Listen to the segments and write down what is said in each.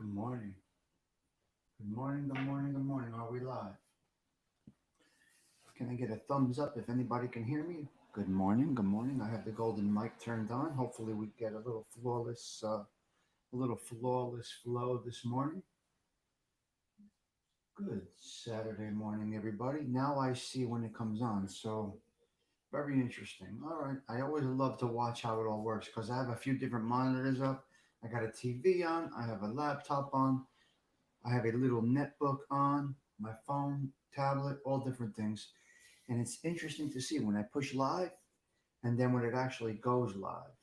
Good morning. Good morning, good morning, good morning. Are we live? Can I get a thumbs up if anybody can hear me? Good morning, good morning. I have the golden mic turned on. Hopefully we get a little flawless flow this morning. Good Saturday morning, everybody. Now I see when it comes on, so very interesting. All right. I always love to watch how it all works because I have a few different monitors up. I got a TV on, I have a laptop on, I have a little netbook on, my phone, tablet, all different things. And it's interesting to see when I push live and then when it actually goes live.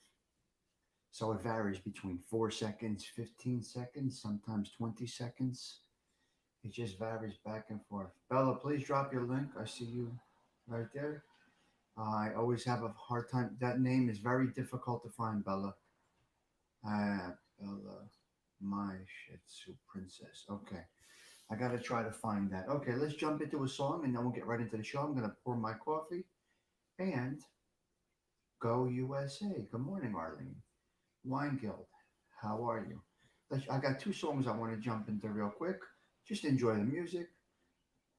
So it varies between 4 seconds, 15 seconds, sometimes 20 seconds. It just varies back and forth. Bella, please drop your link. I see you right there. I always have a hard time. That name is very difficult to find, Bella. Bella, my Shih Tzu princess. Okay. I got to try to find that. Okay, let's jump into a song and then we'll get right into the show. I'm going to pour my coffee and go USA. Good morning, Arlene. Wine Guild, how are you? I got two songs I want to jump into real quick. Just enjoy the music.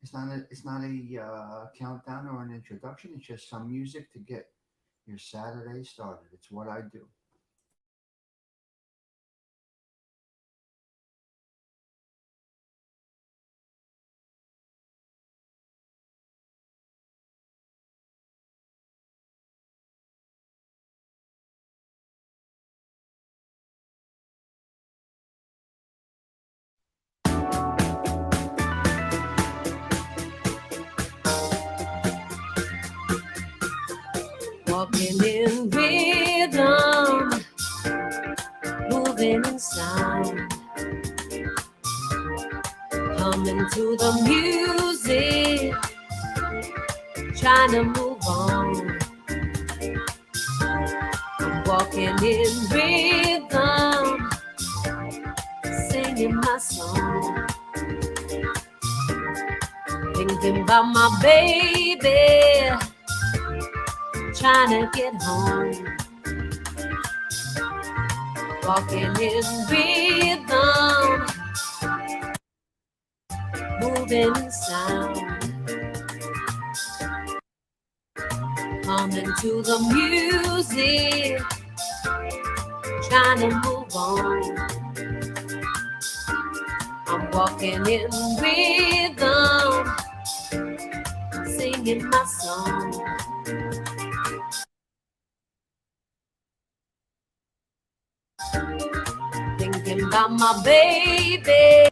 It's not a countdown or an introduction. It's just some music to get your Saturday started. It's what I do. Walking in rhythm, moving in sound, humming to the music, trying to move on. I'm walking in rhythm, singing my song, thinking about my baby, trying to get home. Walking in rhythm, moving in sound, humming to the music, trying to move on. I'm walking in rhythm, singing my song. Thinking about my baby,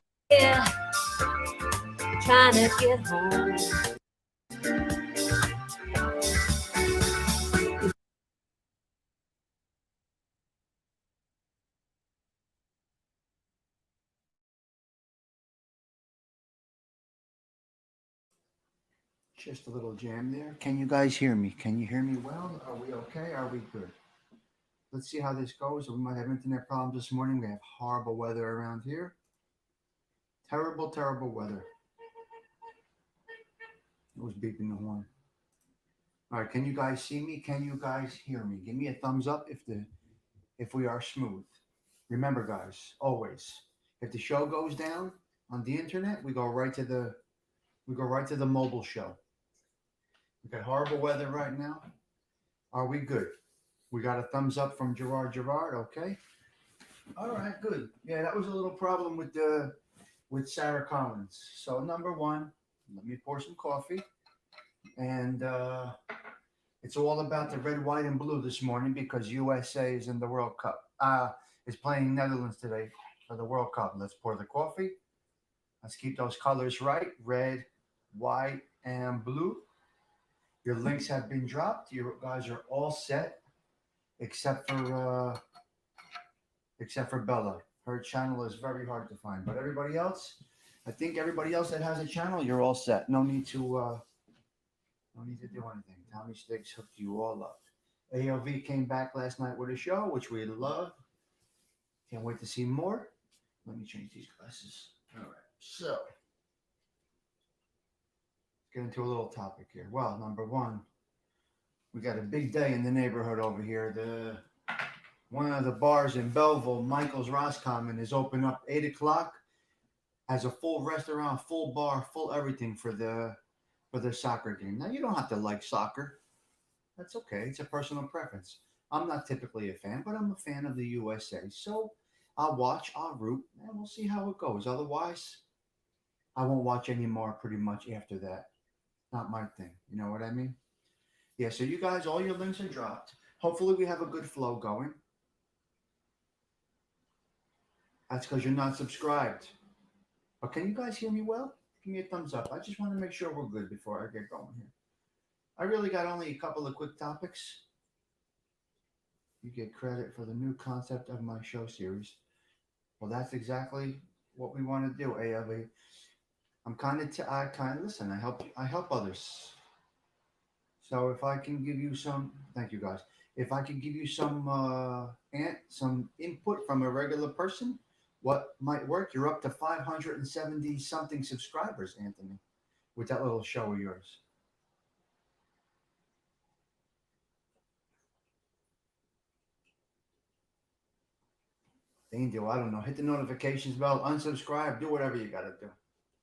trying to get home. Just a little jam there. Can you guys hear me? Can you hear me well? Are we okay? Are we good? Let's see how this goes. We might have internet problems this morning. We have horrible weather around here. Terrible, terrible weather. It was beeping the horn. All right, can you guys see me? Can you guys hear me? Give me a thumbs up if we are smooth. Remember, guys, always, if the show goes down on the internet, we go right to the mobile show. We got horrible weather right now. Are we good? We got a thumbs up from Gerard. Okay. All right, good. Yeah, that was a little problem with Sarah Collins. So number one, let me pour some coffee, and it's all about the red, white, and blue this morning because USA is in the World Cup. Is playing Netherlands today for the World Cup. Let's pour the coffee. Let's keep those colors right: red, white, and blue. Your links have been dropped. You guys are all set, except for uh, except for Bella. Her channel is very hard to find, but everybody else, I think everybody else that has a channel, you're all set. No need to do anything. Tommy Sticks hooked you all up. AOV came back last night with a show, which we love. Can't wait to see more. Let me change these glasses. All right. So let's get into a little topic here. Well, number one, we got a big day in the neighborhood over here. One of the bars in Belleville, Michael's Roscommon, is open up 8 o'clock. Has a full restaurant, full bar, full everything for the soccer game. Now you don't have to like soccer. That's okay. It's a personal preference. I'm not typically a fan, but I'm a fan of the USA. So I'll watch, I'll root, and we'll see how it goes. Otherwise, I won't watch anymore pretty much after that. Not my thing. You know what I mean? Yeah, so you guys, all your links are dropped. Hopefully, we have a good flow going. That's because you're not subscribed. But can you guys hear me well? Give me a thumbs up. I just want to make sure we're good before I get going here. I really got only a couple of quick topics. You get credit for the new concept of my show series. Well, that's exactly what we want to do, ALV. I kind of listen. I help others. So if I can give you some, thank you guys. If I can give you some input from a regular person, what might work? You're up to 570 something subscribers, Anthony, with that little show of yours. Angel, I don't know. Hit the notifications bell, unsubscribe, do whatever you got to do.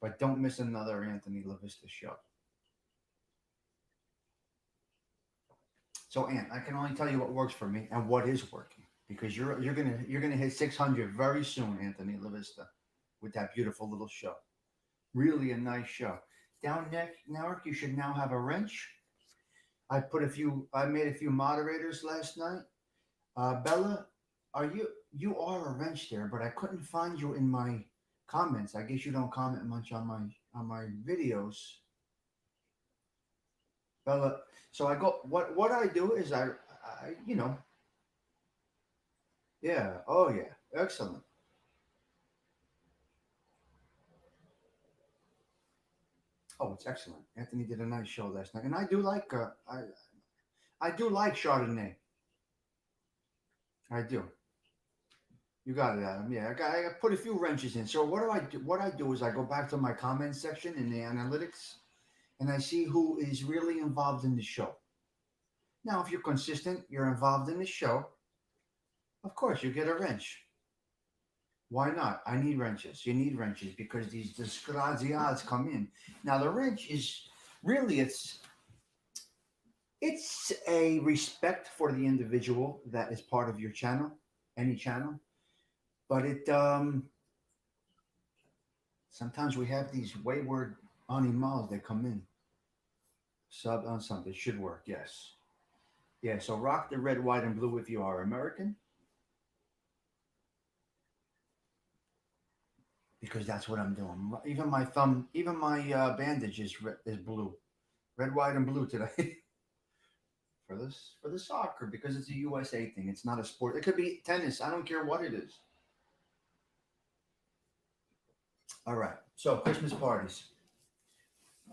But don't miss another Anthony LaVista show. So, Ant, I can only tell you what works for me and what is working because you're gonna hit 600 very soon, Anthony LaVista, with that beautiful little show. Really a nice show. Down next, Narek, you should now have a wrench. I made a few moderators last night. Bella, you are a wrench there, but I couldn't find you in my comments. I guess you don't comment much on my videos. Bella, so I go what I do is I yeah, oh yeah, excellent. Oh, it's excellent. Anthony did a nice show last night, and I do like Chardonnay. I do. You got it, Adam. Yeah, I put a few wrenches in. So what do I do? What I do is I go back to my comments section in the analytics, and I see who is really involved in the show. Now, if you're consistent, you're involved in the show. Of course, you get a wrench. Why not? I need wrenches. You need wrenches because these disgraziads come in. Now, the wrench is really it's a respect for the individual that is part of your channel, any channel. But it sometimes we have these wayward animals that come in. Sub on something should work. Yes. Yeah. So rock the red, white, and blue if you are American, because that's what I'm doing. Even my thumb, even my bandage is blue, red, white, and blue today. For the soccer because it's a USA thing. It's not a sport. It could be tennis. I don't care what it is. All right. So Christmas parties.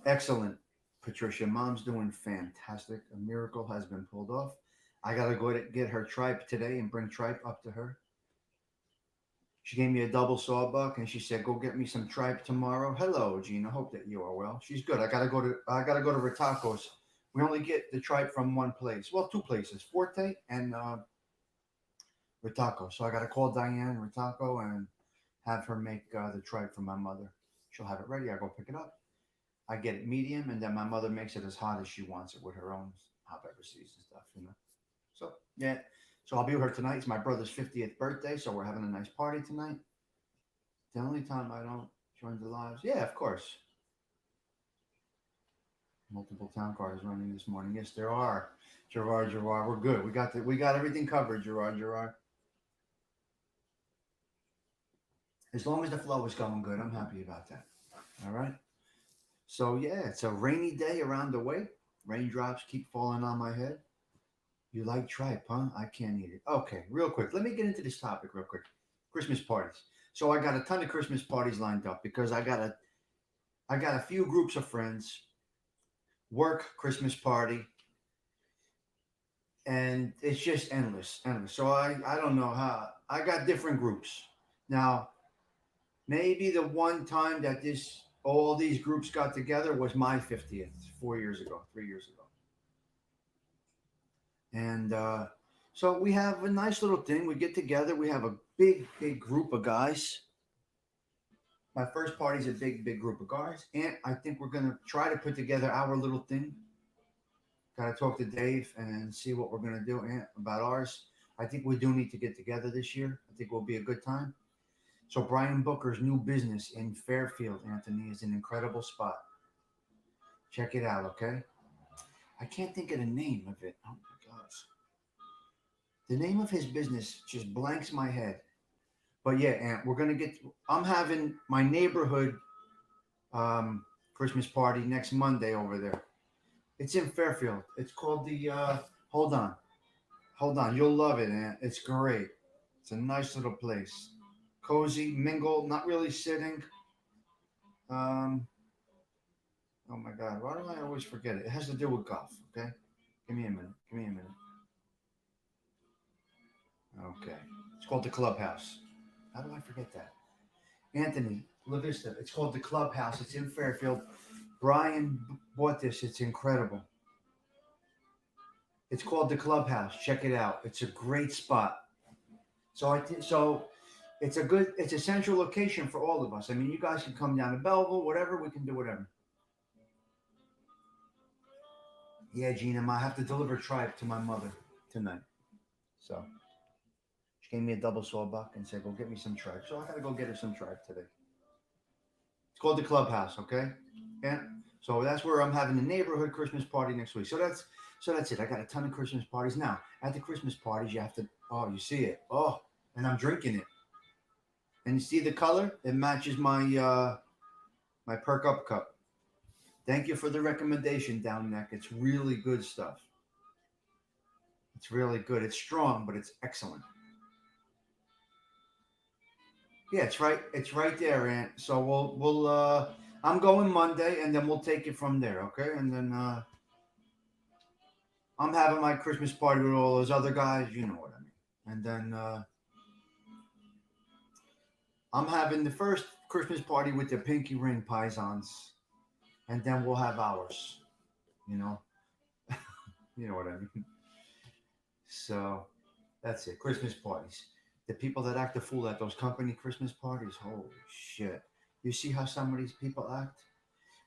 Excellent. Patricia, mom's doing fantastic. A miracle has been pulled off. I gotta go to get her tripe today and bring tripe up to her. She gave me a double sawbuck and she said, "Go get me some tripe tomorrow." Hello, Gina. Hope that you are well. She's good. I gotta go to Ritacos. We only get the tripe from one place. Well, two places, Forte and Ritaco. So I gotta call Diane Ritaco and have her make the tripe for my mother. She'll have it ready. I go pick it up. I get it medium, and then my mother makes it as hot as she wants it with her own hot pepper season stuff. So yeah. So I'll be with her tonight. It's my brother's 50th birthday, so we're having a nice party tonight. The only time I don't join the lives, yeah, of course. Multiple town cars running this morning. Yes, there are. Gerard, we're good. We got everything covered, Gerard. As long as the flow is going good, I'm happy about that. All right. So yeah, it's a rainy day around the way. Raindrops keep falling on my head. You like tripe, huh? I can't eat it. Okay, real quick. Let me get into this topic real quick. Christmas parties. So I got a ton of Christmas parties lined up because I got a few groups of friends, work Christmas party, and it's just endless. So I don't know how. I got different groups. Now, maybe the one time that this all these groups got together was my 50th 4 years ago, 3 years ago. And So we have a nice little thing. We get together. We have a big group of guys. My first party is a big group of guys, and I think we're gonna try to put together our little thing. Got to talk to Dave and see what we're gonna do about ours. I think we do need to get together this year. I think it will be a good time. So Brian Booker's new business in Fairfield, Anthony, is an incredible spot. Check it out, okay? I can't think of the name of it. Oh my gosh. The name of his business just blanks my head. But yeah, Aunt, we're gonna get. I'm having my neighborhood Christmas party next Monday over there. It's in Fairfield. It's called the. Hold on, hold on. You'll love it, Aunt. It's great. It's a nice little place. Cozy, mingle, not really sitting. Um, oh my God, why do I always forget it? It has to do with golf. Okay, give me a minute. Give me a minute. Okay, it's called the Clubhouse. How do I forget that? Anthony, La Vista. It's called the Clubhouse. It's in Fairfield. Brian bought this. It's incredible. It's called the Clubhouse. Check it out. It's a great spot. So it's a good. It's a central location for all of us. I mean, you guys can come down to Belleville, whatever. We can do whatever. Yeah, Gina, I have to deliver tripe to my mother tonight. So she gave me a double sawbuck and said, "Go get me some tripe." So I gotta go get her some tripe today. It's called the Clubhouse, okay? And so that's where I'm having the neighborhood Christmas party next week. So that's it. I got a ton of Christmas parties now. At the Christmas parties, you have to. Oh, you see it. Oh, and I'm drinking it. And you see the color? It matches my perk up cup. Thank you for the recommendation, Down Neck. It's really good stuff. It's really good. It's strong, but it's excellent. Yeah, it's right. It's right there, Aunt. So we'll. I'm going Monday, and then we'll take it from there. Okay, and then I'm having my Christmas party with all those other guys. You know what I mean. And then I'm having the first Christmas party with the Pinky Ring Pisons, and then we'll have ours. You know, you know what I mean. So that's it. Christmas parties. The people that act a fool at those company Christmas parties. Holy shit! You see how some of these people act?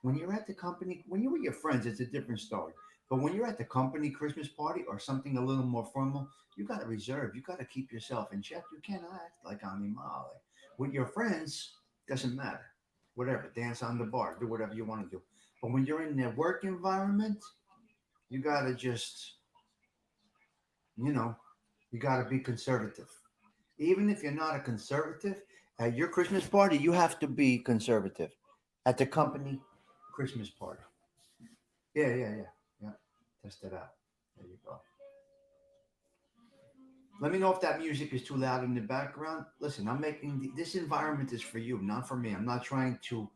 When you're at the company, when you're with your friends, it's a different story. But when you're at the company Christmas party or something a little more formal, you got to reserve. You got to keep yourself in check. You can't act like Ami Male. With your friends, doesn't matter. Whatever, dance on the bar, do whatever you want to do. But when you're in the work environment, you got to just, you know, you got to be conservative. Even if you're not a conservative, at your Christmas party, you have to be conservative. At the company Christmas party. Yeah. Test it out. There you go. Let me know if that music is too loud in the background. Listen, I'm making this environment is for you, not for me. I'm not trying to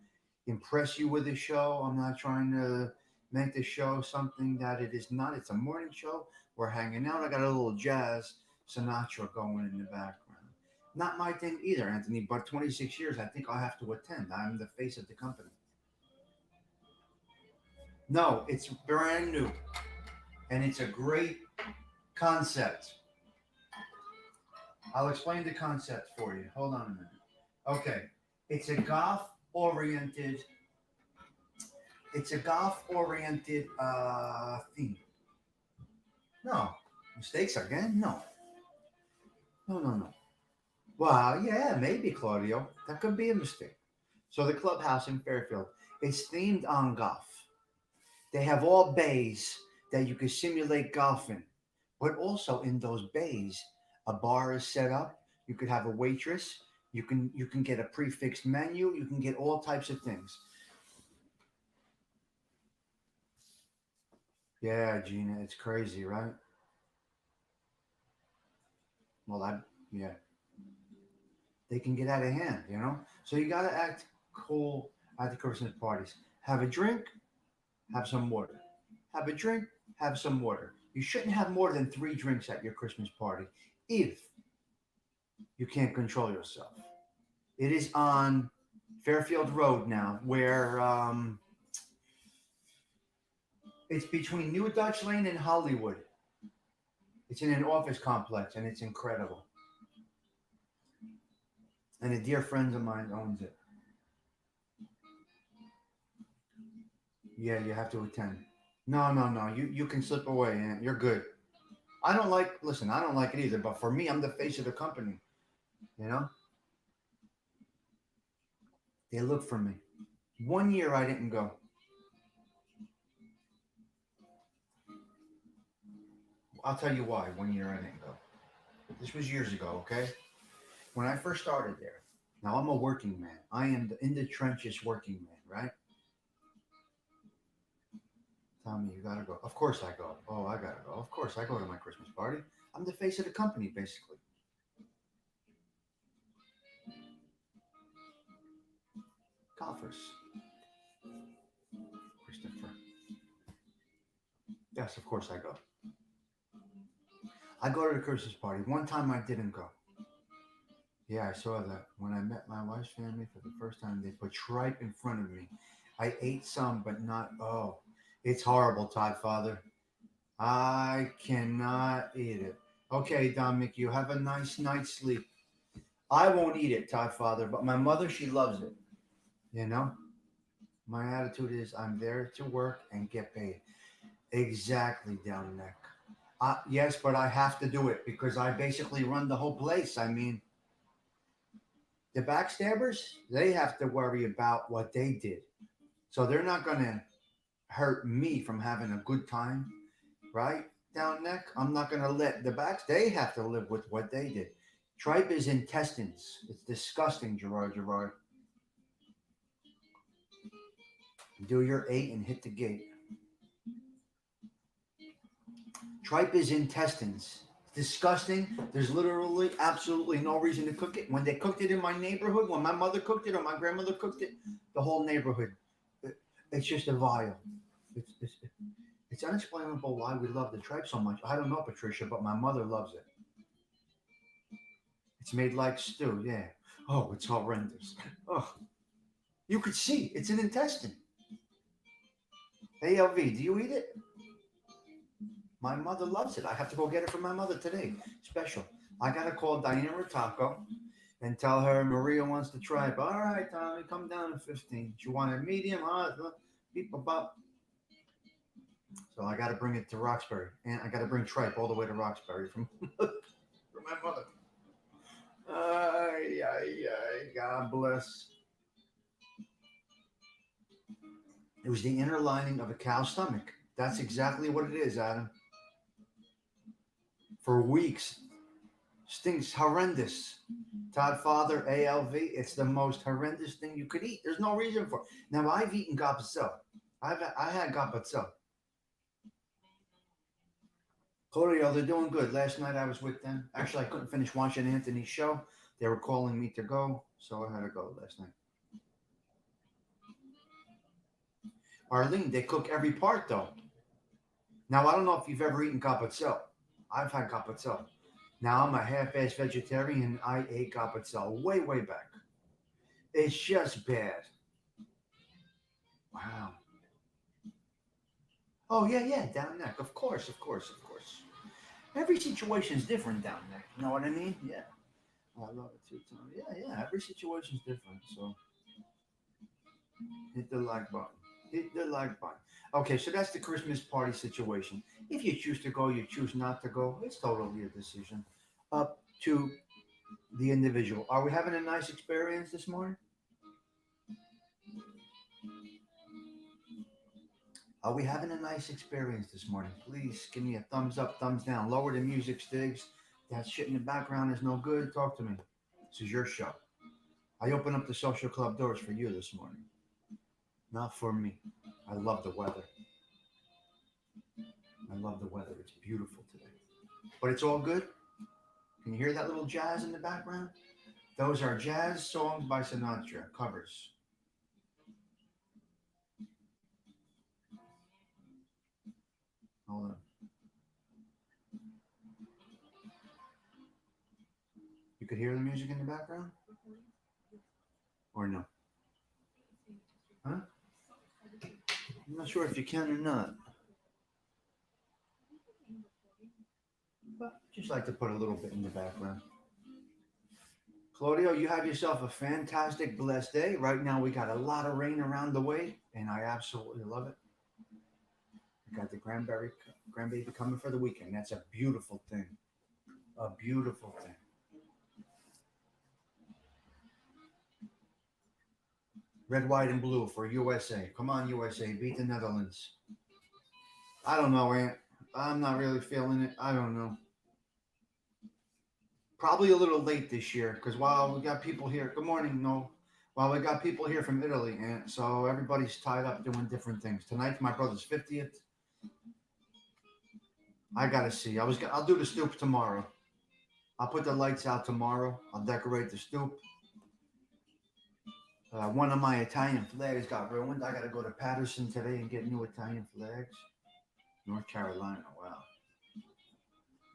impress you with the show. I'm not trying to make the show something that it is not. It's a morning show. We're hanging out. I got a little jazz Sinatra going in the background. Not my thing either, Anthony, but 26 years, I think I'll have to attend. I'm the face of the company. No, it's brand new and it's a great concept. I'll explain the concept for you. Hold on a minute. Okay. It's a golf oriented theme. No. Mistakes again? No. No. Well, yeah, maybe, Claudio. That could be a mistake. So the clubhouse in Fairfield, it's themed on golf. They have all bays that you can simulate golf in. But also in those bays, a bar is set up. You could have a waitress. You can get a prefixed menu. You can get all types of things. Yeah, Gina, it's crazy, right? Well, yeah, they can get out of hand, you know. So you got to act cool at the Christmas parties. Have a drink, have some water. Have a drink, have some water. You shouldn't have more than 3 drinks at your Christmas party if you can't control yourself. It is on Fairfield Road now, where it's between New Dutch Lane and Hollywood. It's in an office complex, and it's incredible. And a dear friend of mine owns it. Yeah, you have to attend. No, no, no. You can slip away, and you're good. I don't like. Listen, I don't like it either. But for me, I'm the face of the company. You know, they look for me. 1 year I didn't go. I'll tell you why. 1 year I didn't go. This was years ago. Okay, when I first started there. Now I'm a working man. I am in the trenches working man, right? Tell me you gotta go. Of course I go. Oh, I gotta go. Of course I go to my Christmas party. I'm the face of the company, basically. Golfers, Christopher. Yes, of course I go. I go to the Christmas party. One time I didn't go. Yeah, I saw that. When I met my wife's family for the first time, they put tripe in front of me. I ate some, but not. Oh, it's horrible, Todd Father. I cannot eat it. Okay, Dominic, you have a nice night's sleep. I won't eat it, Todd Father, but my mother, she loves it. You know, my attitude is I'm there to work and get paid. Exactly, down neck. Yes, but I have to do it because I basically run the whole place. I mean, the backstabbers, they have to worry about what they did. So they're not going to hurt me from having a good time, right? Down neck. I'm not going to let the backs, they have to live with what they did. Tripe is intestines. It's disgusting, Gerard. Do your eight and hit the gate. Tripe is intestines. It's disgusting. There's literally absolutely no reason to cook it. When they cooked it in my neighborhood, when my mother cooked it or my grandmother cooked it, the whole neighborhood, it's just a vile. It's, it's unexplainable why we love the tripe so much. I don't know, Patricia, but my mother loves it. It's made like stew, yeah. Oh, it's horrendous. Oh, you could see it's an intestine. ALV, do you eat it? My mother loves it. I have to go get it for my mother today. Special. I gotta call Diana Taco and tell her Maria wants to try it. All right, Tommy, come down to 15. She wanted medium, hot, beep, bop. So I gotta bring it to Roxbury. And I gotta bring tripe all the way to Roxbury from from my mother. Ay, ay, ay, God bless. It was the inner lining of a cow's stomach. That's exactly what it is, Adam. For weeks, stinks horrendous. Todd Father, ALV, it's the most horrendous thing you could eat. There's no reason for it. Now, I've eaten gabasel. I had gabasel. Claudio, they're doing good. Last night I was with them. Actually, I couldn't finish watching Anthony's show. They were calling me to go, so I had to go last night. Arlene, they cook every part, though. Now, I don't know if you've ever eaten gabasel. I've had gabasel. Now, I'm a half-ass vegetarian. I ate gabasel way, way back. It's just bad. Wow. Oh, yeah, yeah, down neck. Of course, of course, of course. Every situation's different down neck. You know what I mean? Yeah. Oh, I love it too, Tom. Yeah, yeah. Every situation's different. So hit the like button. Hit the like button. Okay, so that's the Christmas party situation. If you choose to go, you choose not to go. It's totally a decision. Up to the individual. Are we having a nice experience this morning? Are we having a nice experience this morning? Please give me a thumbs up, thumbs down. Lower the music, Stiggs. That shit in the background is no good. Talk to me. This is your show. I open up the social club doors for you this morning. Not for me. I love the weather. I love the weather. It's beautiful today. But it's all good. Can you hear that little jazz in the background? Those are jazz songs by Sinatra, covers. Hold on. You could hear the music in the background? Or no? Huh? I'm not sure if you can or not. Just like to put a little bit in the background. Claudio, you have yourself a fantastic, blessed day. Right now, we got a lot of rain around the way, and I absolutely love it. We got the grandbaby coming for the weekend. That's a beautiful thing. A beautiful thing. Red, white, and blue for USA. Come on, USA. Beat the Netherlands. I don't know, Aunt. I'm not really feeling it. I don't know. Probably a little late this year because while we got people here, good morning, no. While we got people here from Italy, and so everybody's tied up doing different things. Tonight's my brother's 50th. I gotta see. I'll do the stoop tomorrow. I'll put the lights out tomorrow. I'll decorate the stoop. One of my Italian flags got ruined. I gotta go to Patterson today and get new Italian flags. North Carolina, wow.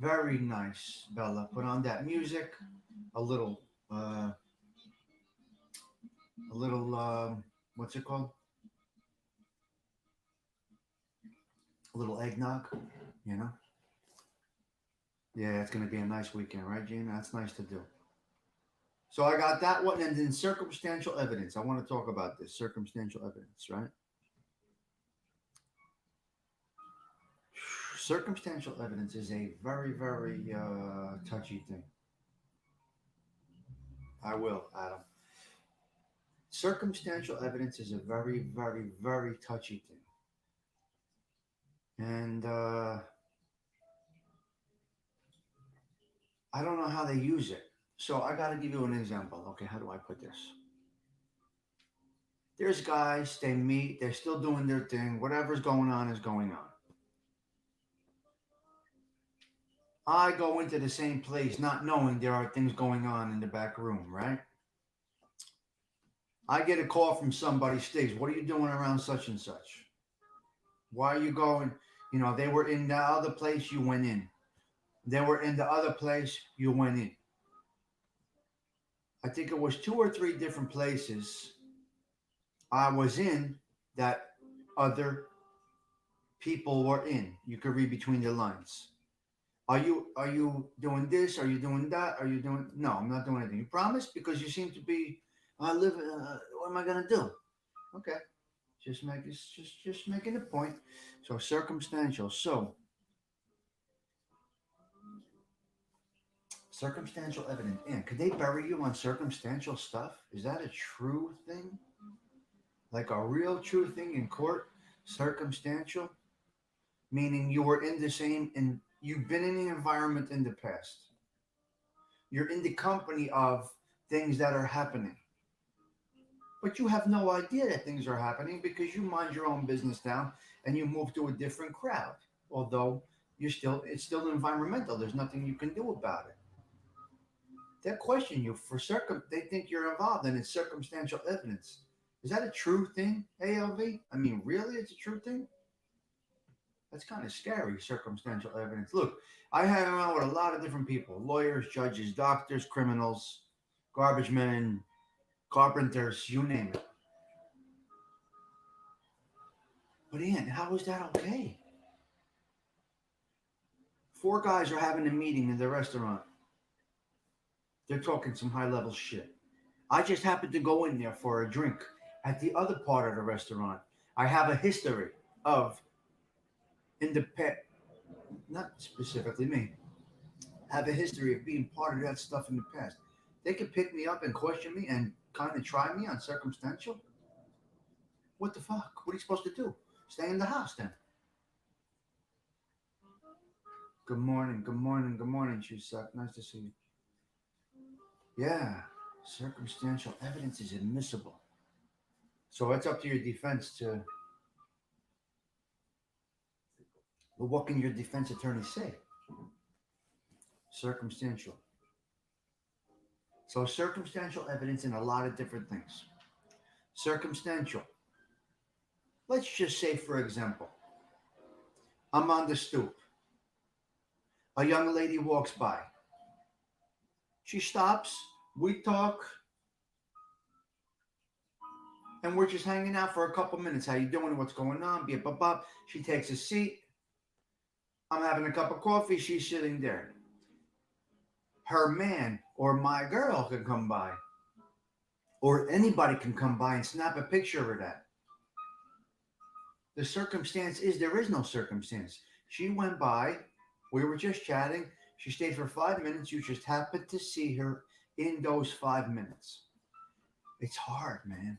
Very nice, Bella. Put on that music. A little, what's it called? A little eggnog, you know? Yeah, it's going to be a nice weekend, right, Gina? That's nice to do. So I got that one, and then circumstantial evidence. I want to talk about this circumstantial evidence, right? Circumstantial evidence is a very, very touchy thing. I will, Adam. Circumstantial evidence is a very, very, very touchy thing. And I don't know how they use it. So I got to give you an example. Okay, how do I put this? There's guys, they meet, they're still doing their thing. Whatever's going on is going on. I go into the same place not knowing there are things going on in the back room, right? I get a call from somebody, Stiggs, what are you doing around such and such? Why are you going? You know, they were in the other place, you went in. They were in the other place, you went in. I think it was 2 or 3 different places I was in that other people were in. You could read between the lines. Are you doing this? Are you doing that? Are you doing? No, I'm not doing anything. You promise? Because you seem to be. I live. What am I gonna do? Okay, just making a point. So circumstantial. So circumstantial evidence. And could they bury you on circumstantial stuff? Is that a true thing? Like a real true thing in court? Circumstantial, meaning you were in the same and you've been in the environment in the past. You're in the company of things that are happening. But you have no idea that things are happening because you mind your own business now and you move to a different crowd. Although it's still environmental. There's nothing you can do about it. They question you they think you're involved and it's circumstantial evidence. Is that a true thing, ALV? I mean, really, it's a true thing? That's kind of scary, circumstantial evidence. Look, I hang around with a lot of different people: lawyers, judges, doctors, criminals, garbage men, carpenters, you name it. But Ian, how is that okay? 4 guys are having a meeting in the restaurant. They're talking some high-level shit. I just happened to go in there for a drink at the other part of the restaurant. I have a history of not specifically me, have a history of being part of that stuff in the past. They could pick me up and question me and kind of try me on circumstantial. What the fuck? What are you supposed to do? Stay in the house then. Good morning, Chusak. Nice to see you. Yeah, circumstantial evidence is admissible. So it's up to your defense to. Well, what can your defense attorney say? Circumstantial. So circumstantial evidence in a lot of different things. Circumstantial. Let's just say, for example, I'm on the stoop. A young lady walks by. She stops. We talk. And we're just hanging out for a couple minutes. How you doing? What's going on? Beep, bop. She takes a seat. I'm having a cup of coffee. She's sitting there. her man or my girl can come by, or anybody can come by and snap a picture of that. The circumstance is there is no circumstance. She went by, we were just chatting, she stayed for 5 minutes, you just happened to see her in those 5 minutes. It's hard, man.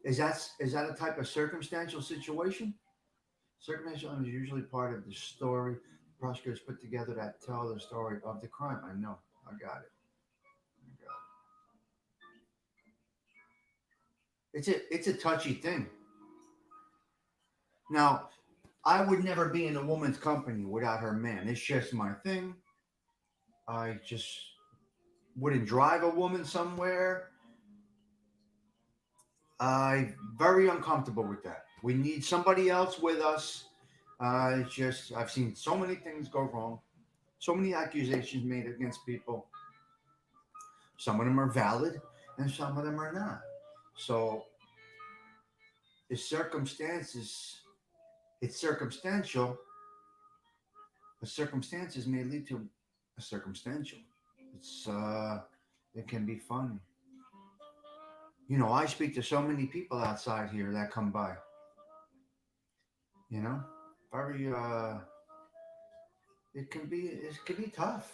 Is that a type of circumstantial situation? Circumstantial is usually part of the story prosecutors put together that tell the story of the crime. I know. I got it. I got it. It's a touchy thing. Now, I would never be in a woman's company without her man. It's just my thing. I just wouldn't drive a woman somewhere. I'm very uncomfortable with that. We need somebody else with us. It's just I've seen so many things go wrong, so many accusations made against people. Some of them are valid, and some of them are not. So the circumstances, it's circumstantial. The circumstances may lead to a circumstantial. It's it can be funny. I speak to so many people outside here that come by. You know, very it can be tough.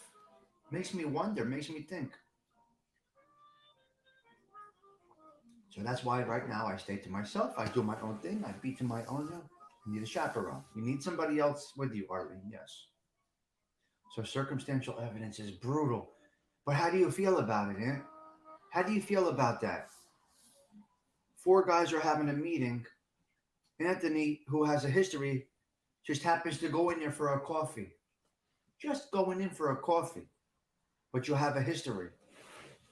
Makes me wonder, makes me think. So that's why right now I stay to myself. I do my own thing. I be to my own. You need a chaperone. You need somebody else with you, Arlene. Yes. So circumstantial evidence is brutal. But how do you feel about it, eh? How do you feel about that? Four guys are having a meeting. Anthony, who has a history, just happens to go in there for a coffee. Just going in for a coffee. But you have a history.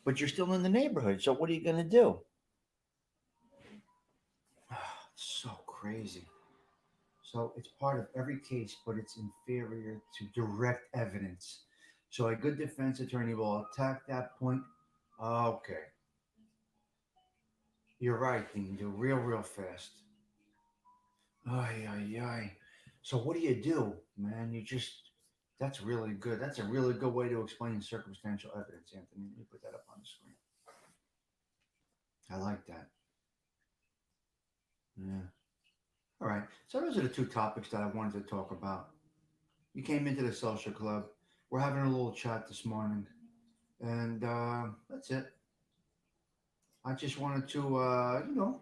But you're still in the neighborhood. So what are you going to do? So crazy. So it's part of every case, but it's inferior to direct evidence. So a good defense attorney will attack that point. Okay, you're right, Dean. Do real fast. Ay, ay, ay. So what do, man? That's really good. That's a really good way to explain circumstantial evidence, Anthony. Let me put that up on the screen. I like that. Yeah. All right. So those are the two topics that I wanted to talk about. You came into the social club. We're having a little chat this morning, and that's it. I just wanted to,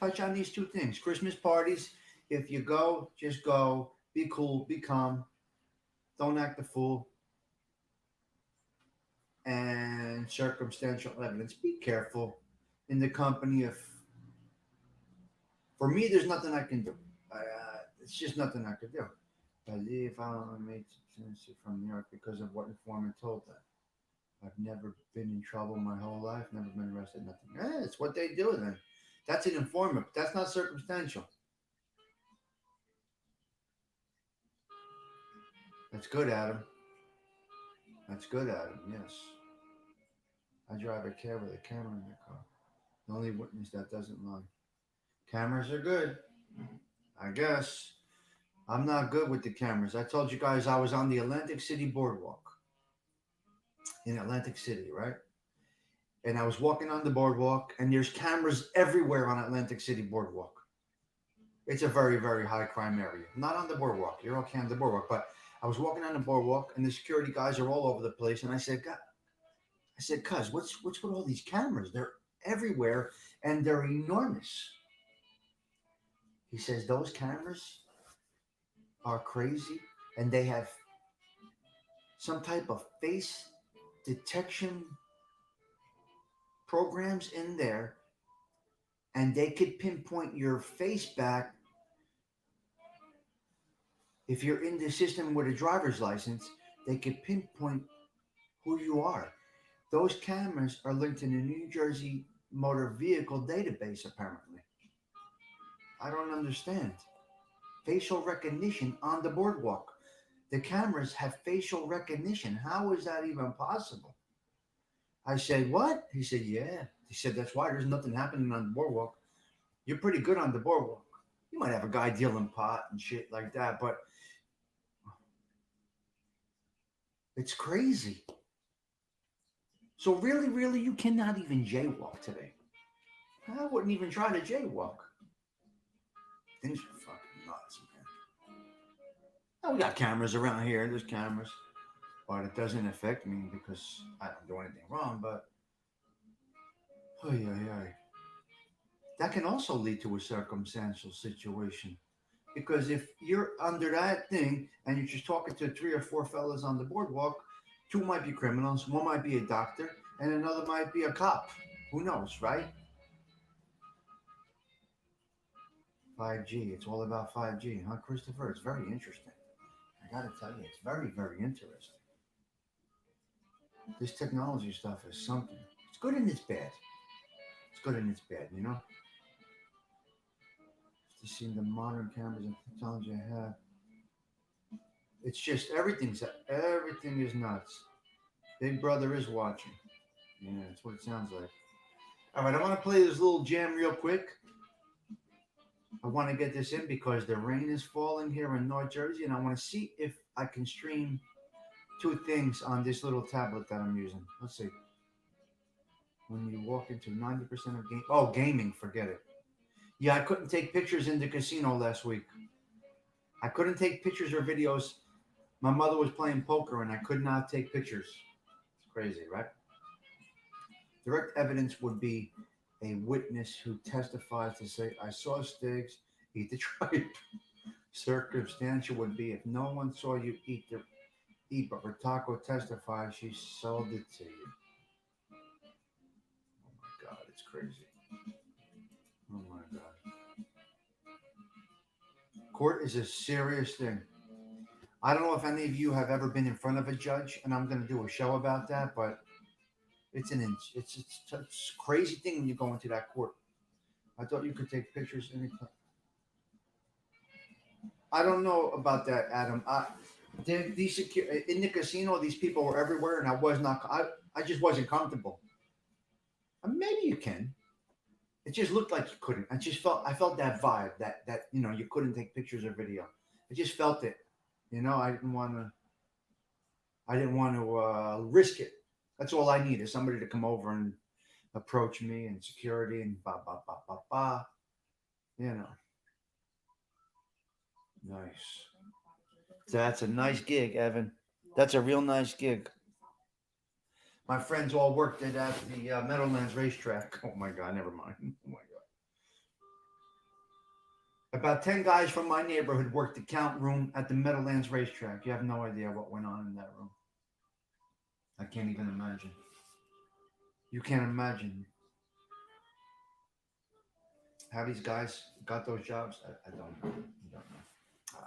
touch on these two things. Christmas parties. If you go, just go. Be cool. Be calm. Don't act a fool. And circumstantial evidence. Be careful in the company of. For me, there's nothing I can do. It's just nothing I could do. I leave on made Tennessee from New York because of what informant told them. I've never been in trouble my whole life, never been arrested, nothing. It's what they do then. That's an informant, but that's not circumstantial. That's good, Adam. That's good, Adam, yes. I drive a cab with a camera in the car. The only witness that doesn't lie. Cameras are good, I guess. I'm not good with the cameras. I told you guys I was on the Atlantic City boardwalk in Atlantic City, right? And I was walking on the boardwalk, and there's cameras everywhere on Atlantic City boardwalk. It's a very, very high crime area. Not on the boardwalk. You're okay on the boardwalk, but I was walking on the boardwalk, and the security guys are all over the place. And I said, God, cuz, what's with all these cameras? They're everywhere, and they're enormous. He says those cameras are crazy, and they have some type of face detection programs in there, and they could pinpoint your face back if you're in the system with a driver's license. They could pinpoint who you are. Those cameras are linked in the New Jersey motor vehicle database, apparently. I don't understand. Facial recognition on the boardwalk. The cameras have facial recognition. How is that even possible? I said, what? He said, yeah. He said, that's why there's nothing happening on the boardwalk. You're pretty good on the boardwalk. You might have a guy dealing pot and shit like that, but it's crazy. So really, you cannot even jaywalk today. I wouldn't even try to jaywalk. Things are fucking nuts, man. Now we got cameras around here. There's cameras, but it doesn't affect me because I don't do anything wrong. But that can also lead to a circumstantial situation. Because if you're under that thing and you're just talking to three or four fellas on the boardwalk, two might be criminals, one might be a doctor, and another might be a cop. Who knows, right? 5G, it's all about 5G, huh, Christopher? It's very interesting. I gotta tell you, it's very interesting. This technology stuff is something. It's good and it's bad. It's good and it's bad, you know? Just seeing the modern cameras and technology I have. It's just everything is nuts. Big Brother is watching. Yeah, that's what it sounds like. All right, I want to play this little jam real quick. I want to get this in because the rain is falling here in North Jersey, and I want to see if I can stream two things on this little tablet that I'm using. Let's see. When you walk into 90% of gaming, forget it. Yeah, I couldn't take pictures in the casino last week. I couldn't take pictures or videos. My mother was playing poker, and I could not take pictures. It's crazy, right? Direct evidence would be a witness who testifies to say, I saw Stiggs eat the tripe. Circumstantial would be if no one saw you eat, but Ritako testifies she sold it to you. Oh my God, it's crazy. Oh my God. Court is a serious thing. I don't know if any of you have ever been in front of a judge, and I'm going to do a show about that, but it's a crazy thing when you go into that court. I thought you could take pictures anytime. I don't know about that, Adam. In the casino, these people were everywhere, and I was not. I just wasn't comfortable. Maybe you can. It just looked like you couldn't. I felt that vibe that you couldn't take pictures or video. I just felt it. I didn't want to. I didn't want to risk it. That's all I need is somebody to come over and approach me and security and ba ba ba ba ba. Nice. That's a nice gig, Evan. That's a real nice gig. My friends all worked at the Meadowlands racetrack. Oh my God, never mind. Oh my God. About 10 guys from my neighborhood worked the count room at the Meadowlands racetrack. You have no idea what went on in that room. I can't even imagine. You can't imagine how these guys got those jobs. I don't know.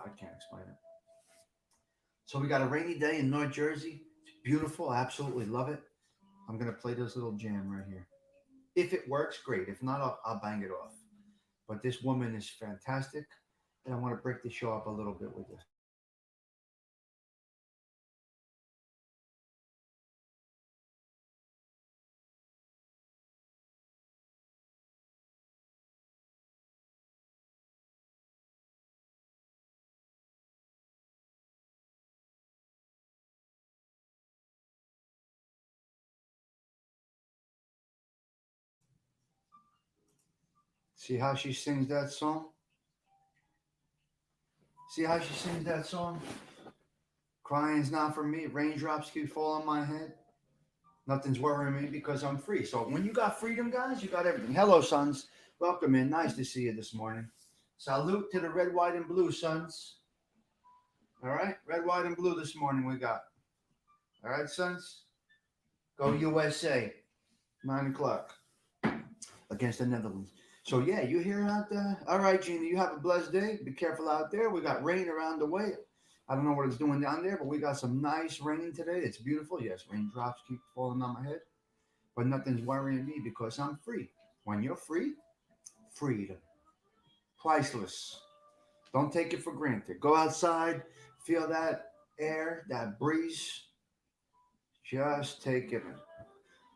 I can't explain it. So we got a rainy day in North Jersey. It's beautiful. I absolutely love it. I'm going to play this little jam right here. If it works, great. If not, I'll bang it off. But this woman is fantastic, and I want to break the show up a little bit with this. See how she sings that song? See how she sings that song? Crying's not for me. Raindrops keep falling on my head. Nothing's worrying me because I'm free. So when you got freedom, guys, you got everything. Hello, sons. Welcome in. Nice to see you this morning. Salute to the red, white, and blue, sons. All right? Red, white, and blue this morning we got. All right, sons? Go USA. 9 o'clock against the Netherlands. So, yeah, you hear out there? All right, Gina, you have a blessed day. Be careful out there. We got rain around the way. I don't know what it's doing down there, but we got some nice rain today. It's beautiful. Yes, raindrops keep falling on my head, but nothing's worrying me because I'm free. When you're free, freedom. Priceless. Don't take it for granted. Go outside, feel that air, that breeze. Just take it in.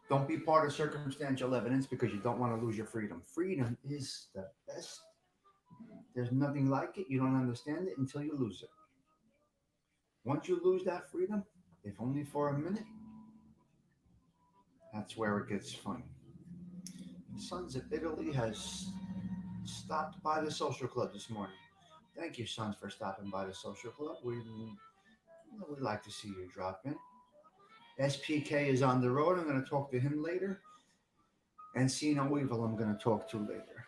Don't be part of circumstantial evidence because you don't want to lose your freedom. Freedom is the best. There's nothing like it. You don't understand it until you lose it. Once you lose that freedom, if only for a minute, That's where it gets funny. Sons of Italy has stopped by the social club this morning. Thank you, Sons, for stopping by the social club. We'd like to see you drop in. SPK is on the road. I'm going to talk to him later. And See No Evil, I'm going to talk to later.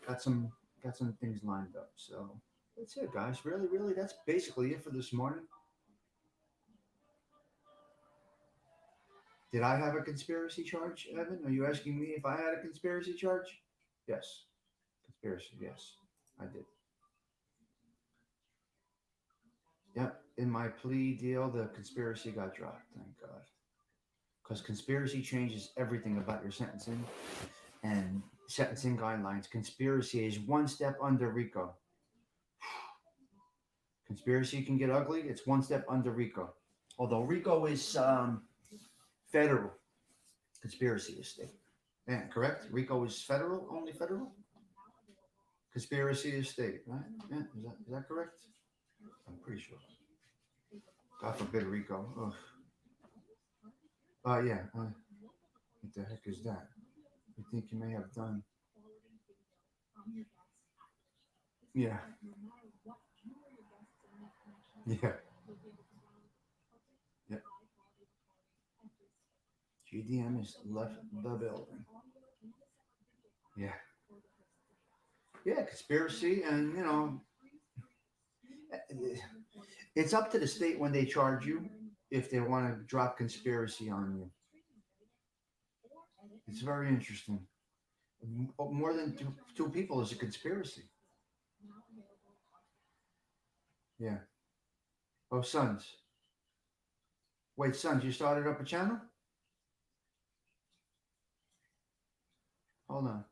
Got some got some things lined up. So that's it, guys. Really, that's basically it for this morning. Did I have a conspiracy charge, Evan? Are you asking me if I had a conspiracy charge? Yes. Conspiracy, yes. I did. Yep. In my plea deal, the conspiracy got dropped. Thank God. Because conspiracy changes everything about your sentencing and sentencing guidelines. Conspiracy is one step under RICO. Conspiracy can get ugly. It's one step under RICO. Although RICO is federal, conspiracy is state. Yeah, correct? RICO is federal, only federal? Conspiracy is state, right? Yeah, is that correct? I'm pretty sure. God forbid RICO. Ugh. Yeah. What the heck is that? You think you may have done? Yeah. Yeah. Yep. GDM has left the building. Yeah. Yeah, conspiracy, and it's up to the state when they charge you if they want to drop conspiracy on you. It's very interesting. More than two people is a conspiracy. Yeah. Oh, Sons. Wait, Sons, you started up a channel? Hold on.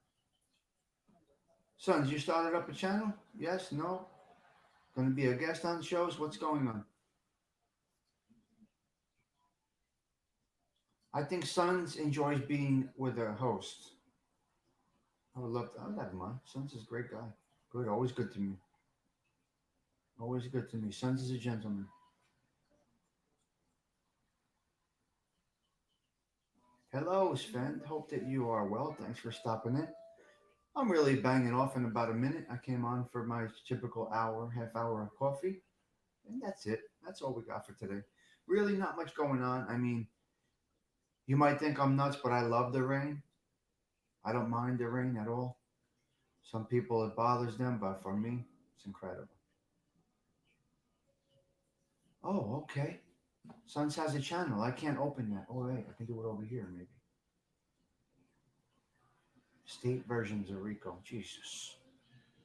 Sons, you started up a channel? Yes? No? Going to be a guest on shows? What's going on? I think Sons enjoys being with a host. I would love to. I'd have him on. Sons is a great guy. Good. Always good to me. Always good to me. Sons is a gentleman. Hello, Sven. Hope that you are well. Thanks for stopping in. I'm really banging off in about a minute. I came on for my typical hour, half hour of coffee, and that's it. That's all we got for today. Really, not much going on. I mean, you might think I'm nuts, but I love the rain. I don't mind the rain at all. Some people it bothers them, but for me, it's incredible. Oh, okay. Sons has a channel. I can't open that. Oh, wait, I can do it over here, maybe. State versions of Rico. Jesus.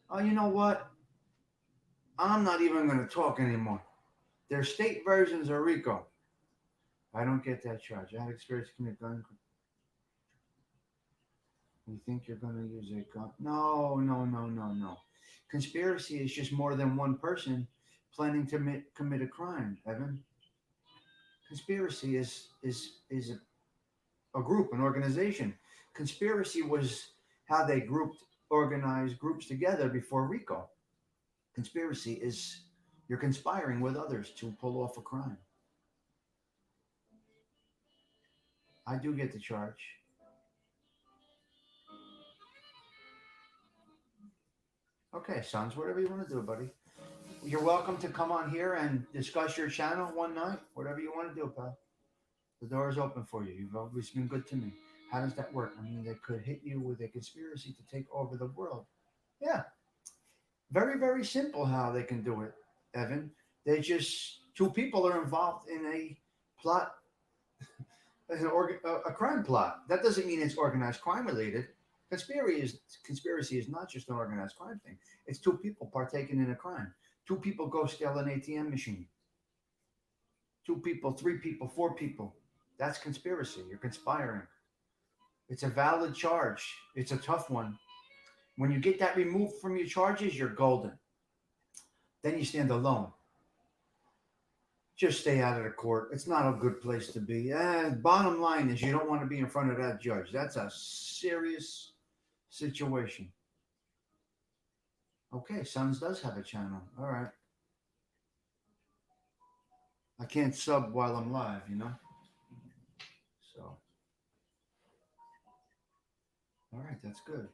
Oh, you know what? I'm not even going to talk anymore. There's state versions of Rico. I don't get that charge. I had experience commit gun. You think you're going to use a gun? No, no, no, no, no. Conspiracy is just more than one person planning to commit a crime, Evan. Conspiracy is a group, an organization. Conspiracy was how they organized groups together before RICO. Conspiracy is you're conspiring with others to pull off a crime. I do get the charge. Okay, Sons, whatever you want to do, buddy. You're welcome to come on here and discuss your channel one night. Whatever you want to do, pal. The door is open for you. You've always been good to me. How does that work? I mean, they could hit you with a conspiracy to take over the world. Yeah, very, very simple how they can do it, Evan. They just, two people are involved in a plot, a crime plot. That doesn't mean it's organized crime related. Conspiracy is not just an organized crime thing. It's two people partaking in a crime. Two people go steal an ATM machine. Two people, three people, four people. That's conspiracy. You're conspiring. It's a valid charge. It's a tough one. When you get that removed from your charges, you're golden. Then you stand alone. Just stay out of the court. It's not a good place to be. Bottom line is you don't want to be in front of that judge. That's a serious situation. Okay, Sons does have a channel. All right. I can't sub while I'm live, So All right, that's good.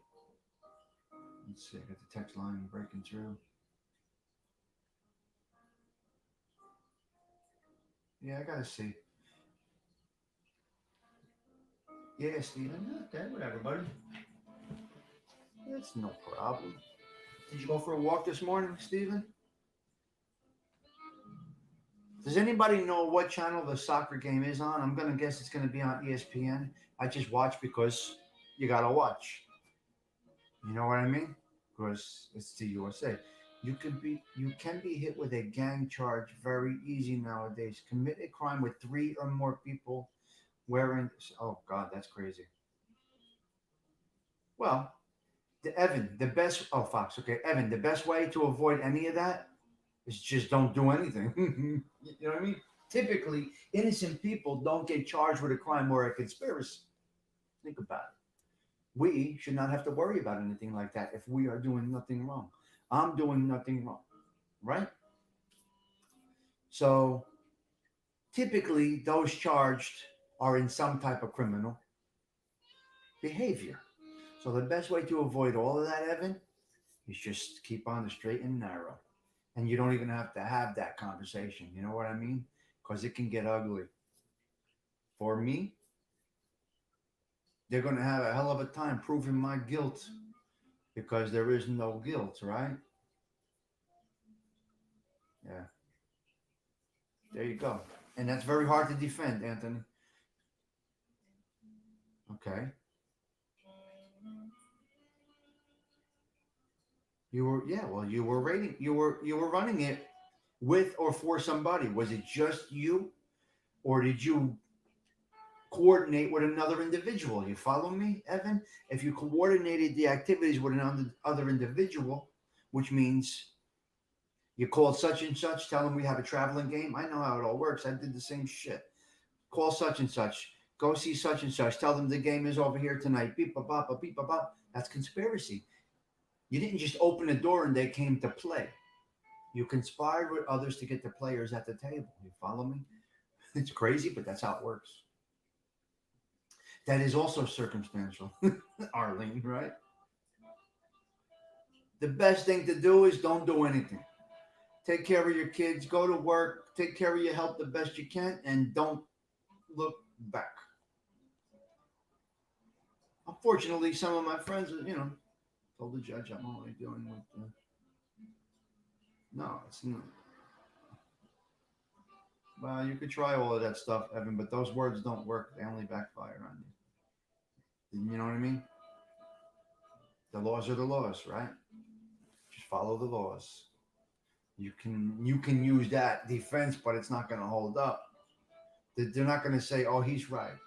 Let's see. I got the text line breaking through. Yeah, I gotta see. Yeah, Steven. Okay, whatever, buddy. That's no problem. Did you go for a walk this morning, Steven? Does anybody know what channel the soccer game is on? I'm gonna guess it's gonna be on ESPN. I just watch because you gotta watch. You know what I mean? Because it's the USA. You can be hit with a gang charge very easy nowadays. Commit a crime with three or more people wearing. Oh God, that's crazy. Well, Evan, the best. Oh Fox, okay, Evan, the best way to avoid any of that is just don't do anything. You know what I mean? Typically, innocent people don't get charged with a crime or a conspiracy. Think about it. We should not have to worry about anything like that if we are doing nothing wrong. I'm doing nothing wrong, right? So typically, those charged are in some type of criminal behavior. So the best way to avoid all of that, Evan, is just keep on the straight and narrow. And you don't even have to have that conversation. You know what I mean? Because it can get ugly. For me, they're going to have a hell of a time proving my guilt because there is no guilt, right? Yeah, there you go. And that's very hard to defend, Anthony. Okay. You were, yeah, well, you were running it with or for somebody. Was it just you or did you coordinate with another individual? You follow me, Evan? If you coordinated the activities with another other individual, which means you called such and such, tell them we have a traveling game. I know how it all works. I did the same shit. Call such and such. Go see such and such. Tell them the game is over here tonight. Beep ba ba ba beep ba ba. That's conspiracy. You didn't just open the door and they came to play. You conspired with others to get the players at the table. You follow me? It's crazy, but that's how it works. That is also circumstantial, Arlene, right? The best thing to do is don't do anything. Take care of your kids, go to work, take care of your health the best you can, and don't look back. Unfortunately, some of my friends, told the judge I'm only dealing with. No, it's not. Well, you could try all of that stuff, Evan, but those words don't work. They only backfire on you. You know what I mean? The laws are the laws, right? Just follow the laws. You can use that defense, but it's not going to hold up. They're not going to say, "Oh, he's right."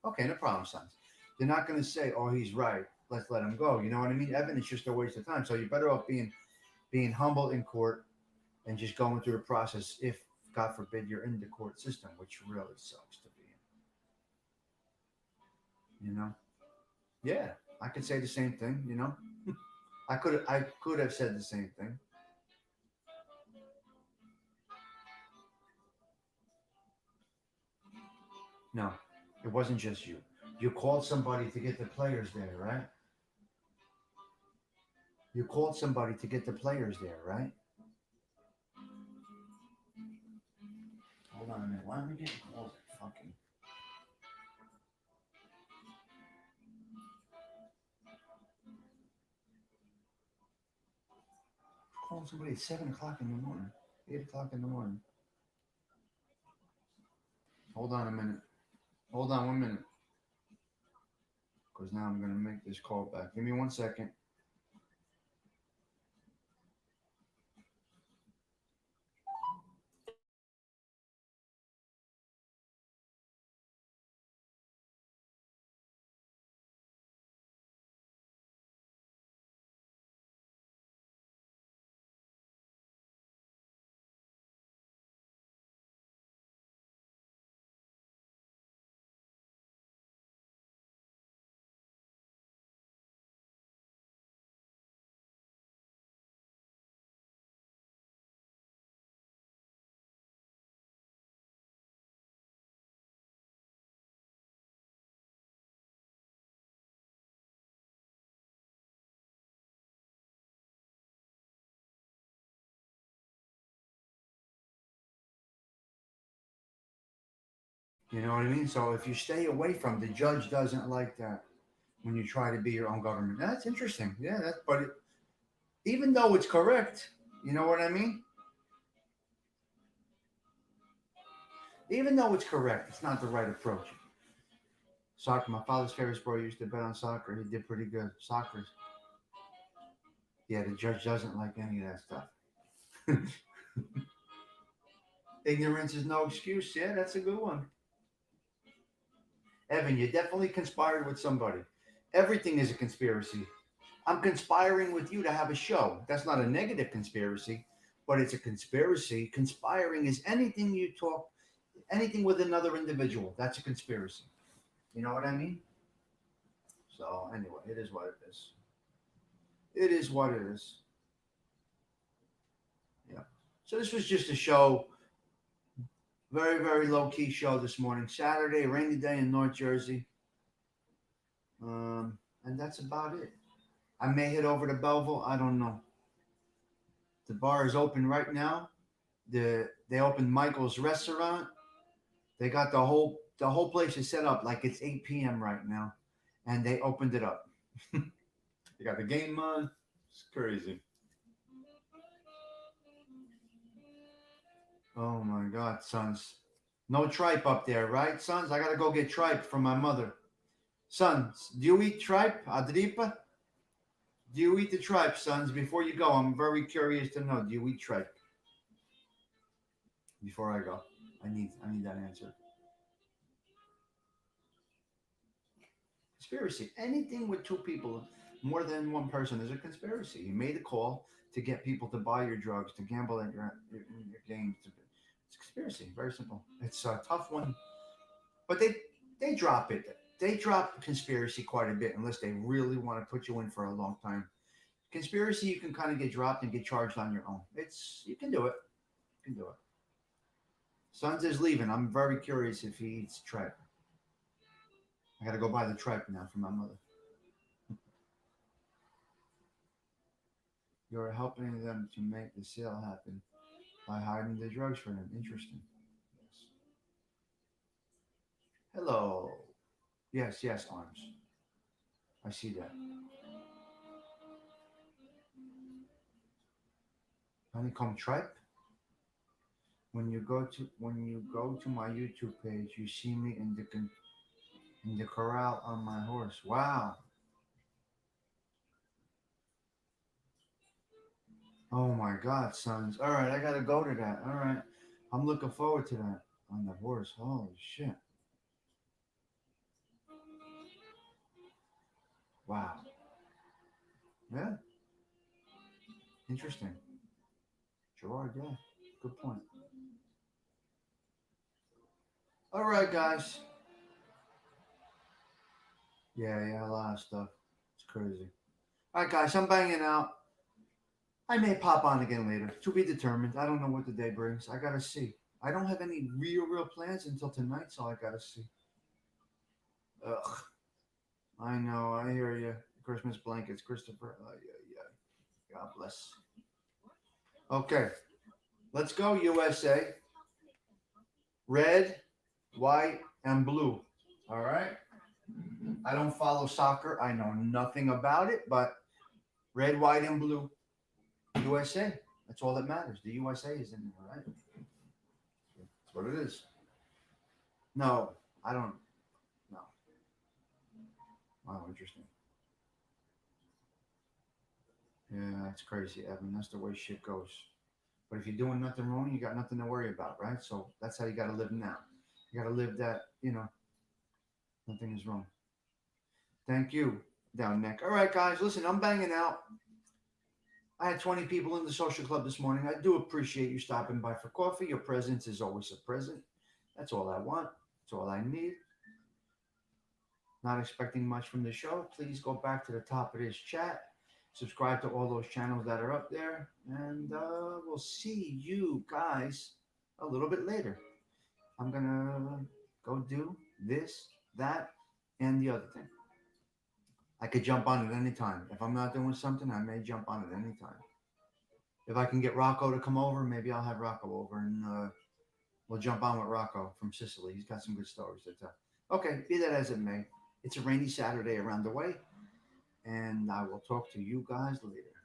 Okay, no problem, sons. They're not going to say, "Oh, he's right. Let's let him go." You know what I mean, Evan? It's just a waste of time. So you're better off being humble in court and just going through the process. If God forbid you're in the court system, which really sucks to be in. Yeah, I could say the same thing. I could have said the same thing. No, it wasn't just you. You called somebody to get the players there, right? You called somebody to get the players there, right? Hold on a minute. Why am I getting calls? Fucking calling somebody at 7 o'clock in the morning, 8 o'clock in the morning. Hold on a minute. Hold on 1 minute, because now I'm gonna make this call back. Give me 1 second. You know what I mean? So if you stay away from, the judge doesn't like that when you try to be your own government. That's interesting. Yeah, even though it's correct, you know what I mean? Even though it's correct, it's not the right approach. Soccer, my father's favorite sport. He used to bet on soccer. He did pretty good. Soccer. Yeah, the judge doesn't like any of that stuff. Ignorance is no excuse. Yeah, that's a good one. Evan, you definitely conspired with somebody. Everything is a conspiracy. I'm conspiring with you to have a show. That's not a negative conspiracy, but it's a conspiracy. Conspiring is anything you talk, anything with another individual. That's a conspiracy. You know what I mean? So, anyway, it is what it is. It is what it is. Yeah. So, this was just a show. Very, very low key show this morning. Saturday, rainy day in North Jersey. And that's about it. I may head over to Belleville. I don't know. The bar is open right now. They opened Michael's restaurant. They got the whole place is set up like it's 8 p.m. right now, and they opened it up. They got the game on. It's crazy. Oh my God, sons. No tripe up there, right, sons? I gotta go get tripe from my mother. Sons, do you eat tripe, Adripa? Do you eat the tripe, sons? Before you go, I'm very curious to know. Do you eat tripe? Before I go, I need that answer. Conspiracy. Anything with two people, more than one person, is a conspiracy. You made a call to get people to buy your drugs, to gamble at your games. It's a conspiracy. Very simple. It's a tough one, but they drop it. They drop conspiracy quite a bit unless they really want to put you in for a long time. Conspiracy, you can kind of get dropped and get charged on your own. You can do it. You can do it. Sons is leaving. I'm very curious if he eats tripe. I got to go buy the tripe now for my mother. You're helping them to make the sale happen by hiding the drugs for them. Interesting. Yes. Hello. Yes, yes, arms. I see that. Honeycomb tripe. When you go to my YouTube page, you see me in the corral on my horse. Wow. Oh my God, sons. All right, I gotta go to that. All right, I'm looking forward to that on the horse. Holy shit! Wow. Yeah, interesting. Gerard, yeah, good point. All right, guys. Yeah, yeah, a lot of stuff. It's crazy. All right, guys, I'm banging out. I may pop on again later. To be determined. I don't know what the day brings. I gotta see. I don't have any real plans until tonight, so I gotta see. Ugh. I know. I hear you. Christmas blankets, Christopher. Yeah, yeah. God bless. Okay, let's go, USA. Red, white, and blue. All right. I don't follow soccer. I know nothing about it, but red, white, and blue. USA. That's all that matters. The USA is in there, right? That's what it is. No, I don't. No. Wow, interesting. Yeah, that's crazy, Evan. That's the way shit goes. But if you're doing nothing wrong, you got nothing to worry about, right? So that's how you got to live now. You got to live that, nothing is wrong. Thank you, down neck. All right, guys, listen, I'm banging out. I had 20 people in the social club this morning. I do appreciate you stopping by for coffee. Your presence is always a present. That's all I want. That's all I need. Not expecting much from the show. Please go back to the top of this chat. Subscribe to all those channels that are up there. And we'll see you guys a little bit later. I'm going to go do this, that, and the other thing. I could jump on it any time. If I'm not doing something, I may jump on it any time. If I can get Rocco to come over, maybe I'll have Rocco over and we'll jump on with Rocco from Sicily. He's got some good stories to tell. Okay, be that as it may, it's a rainy Saturday around the way, and I will talk to you guys later.